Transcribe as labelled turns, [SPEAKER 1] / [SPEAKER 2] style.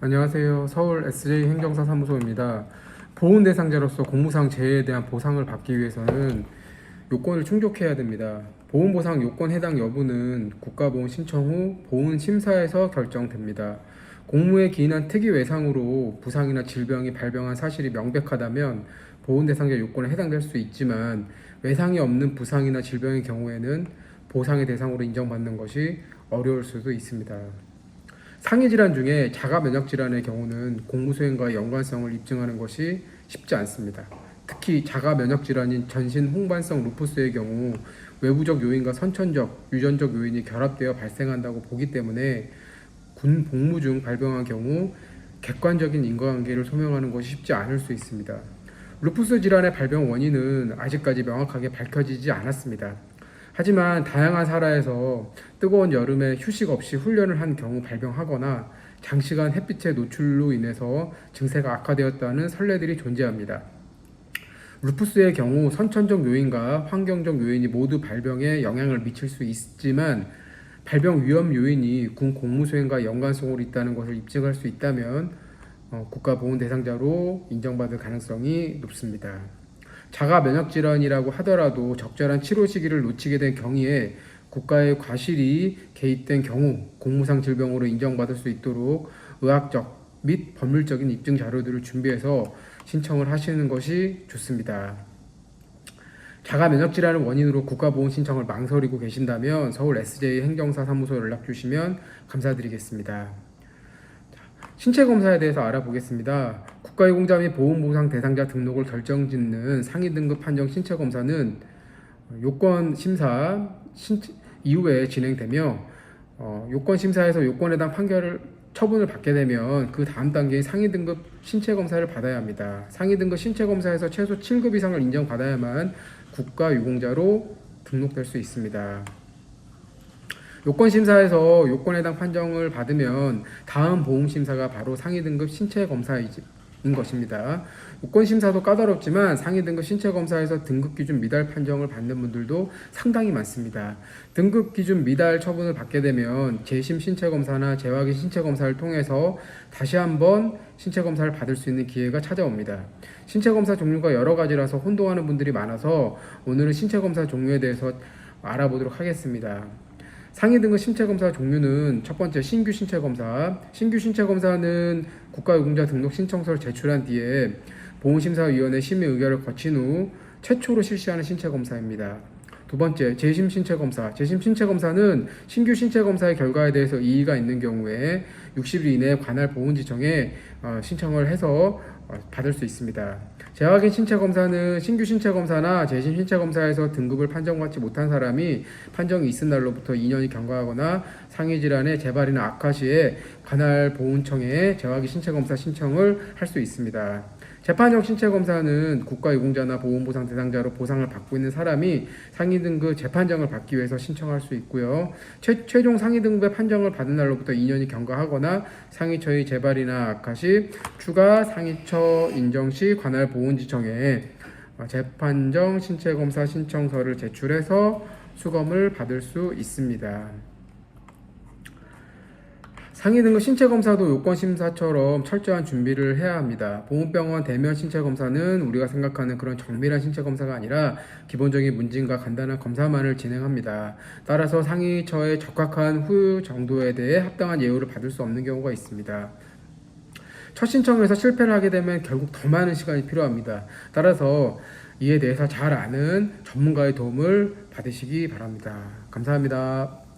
[SPEAKER 1] 안녕하세요. 서울 SJ 행정사 사무소입니다. 보훈 대상자로서 공무상 재해에 대한 보상을 받기 위해서는 요건을 충족해야 됩니다. 보훈 보상 요건 해당 여부는 국가보훈 신청 후 보훈 심사에서 결정됩니다. 공무에 기인한 특이 외상으로 부상이나 질병이 발병한 사실이 명백하다면 보훈 대상자 요건에 해당될 수 있지만, 외상이 없는 부상이나 질병의 경우에는 보상의 대상으로 인정받는 것이 어려울 수도 있습니다. 상해 질환 중에 자가 면역 질환의 경우는 공무 수행과의 연관성을 입증하는 것이 쉽지 않습니다. 특히 자가 면역 질환인 전신 홍반성 루푸스의 경우 외부적 요인과 선천적, 유전적 요인이 결합되어 발생한다고 보기 때문에 군 복무 중 발병한 경우 객관적인 인과관계를 소명하는 것이 쉽지 않을 수 있습니다. 루푸스 질환의 발병 원인은 아직까지 명확하게 밝혀지지 않았습니다. 하지만 다양한 사례에서 뜨거운 여름에 휴식 없이 훈련을 한 경우 발병하거나 장시간 햇빛의 노출로 인해서 증세가 악화되었다는 선례들이 존재합니다. 루푸스의 경우 선천적 요인과 환경적 요인이 모두 발병에 영향을 미칠 수 있지만, 발병 위험 요인이 군 공무수행과 연관성으로 있다는 것을 입증할 수 있다면 국가보훈 대상자로 인정받을 가능성이 높습니다. 자가 면역 질환이라고 하더라도 적절한 치료 시기를 놓치게 된 경위에 국가의 과실이 개입된 경우 공무상 질병으로 인정받을 수 있도록 의학적 및 법률적인 입증 자료들을 준비해서 신청을 하시는 것이 좋습니다. 자가 면역 질환을 원인으로 국가보훈 신청을 망설이고 계신다면 서울 SJ 행정사 사무소에 연락 주시면 감사드리겠습니다. 신체 검사에 대해서 알아보겠습니다. 국가유공자 및 보훈보상 대상자 등록을 결정짓는 상위 등급 판정 신체 검사는 요건 심사 이후에 진행되며, 요건 심사에서 요건에 대한 처분을 받게 되면 그 다음 단계의 상위 등급 신체 검사를 받아야 합니다. 상위 등급 신체 검사에서 최소 7급 이상을 인정받아야만 국가유공자로 등록될 수 있습니다. 요건심사에서 요건에 해당 판정을 받으면 다음 보험심사가 바로 상위 등급 신체 검사인 것입니다. 요건심사도 까다롭지만 상위 등급 신체 검사에서 등급 기준 미달 판정을 받는 분들도 상당히 많습니다. 등급 기준 미달 처분을 받게 되면 재심 신체 검사나 재확인 신체 검사를 통해서 다시 한번 신체 검사를 받을 수 있는 기회가 찾아옵니다. 신체 검사 종류가 여러 가지라서 혼동하는 분들이 많아서 오늘은 신체 검사 종류에 대해서 알아보도록 하겠습니다. 상위 등급 신체 검사 종류는 첫 번째 신규 신체 검사. 신규 신체 검사는 국가유공자 등록 신청서를 제출한 뒤에 보훈심사위원회 심의 의결을 거친 후 최초로 실시하는 신체 검사입니다. 두 번째 재심 신체 검사. 재심 신체 검사는 신규 신체 검사의 결과에 대해서 이의가 있는 경우에 60일 이내에 관할 보훈지청에 신청을 해서 받을 수 있습니다. 재확인 신체 검사는 신규 신체 검사나 재심 신체 검사에서 등급을 판정받지 못한 사람이 판정이 있은 날로부터 2년이 경과하거나 상해 질환의 재발이나 악화 시에 관할 보훈청에 재확인 신체 검사 신청을 할 수 있습니다. 재판형 신체 검사는 국가유공자나 보훈보상 대상자로 보상을 받고 있는 사람이 상위 등급 재판정을 받기 위해서 신청할 수 있고요. 최종 상위 등급의 판정을 받은 날로부터 2년이 경과하거나 상위처의 재발이나 악화 시 추가 상위처 인정 시 관할 보훈지청에 재판정 신체 검사 신청서를 제출해서 수검을 받을 수 있습니다. 상위 등급 신체 검사도 요건 심사처럼 철저한 준비를 해야 합니다. 보훈병원 대면 신체 검사는 우리가 생각하는 그런 정밀한 신체 검사가 아니라 기본적인 문진과 간단한 검사만을 진행합니다. 따라서 상위처에 적합한 후유 정도에 대해 합당한 예우를 받을 수 없는 경우가 있습니다. 첫 신청에서 실패를 하게 되면 결국 더 많은 시간이 필요합니다. 따라서 이에 대해서 잘 아는 전문가의 도움을 받으시기 바랍니다. 감사합니다.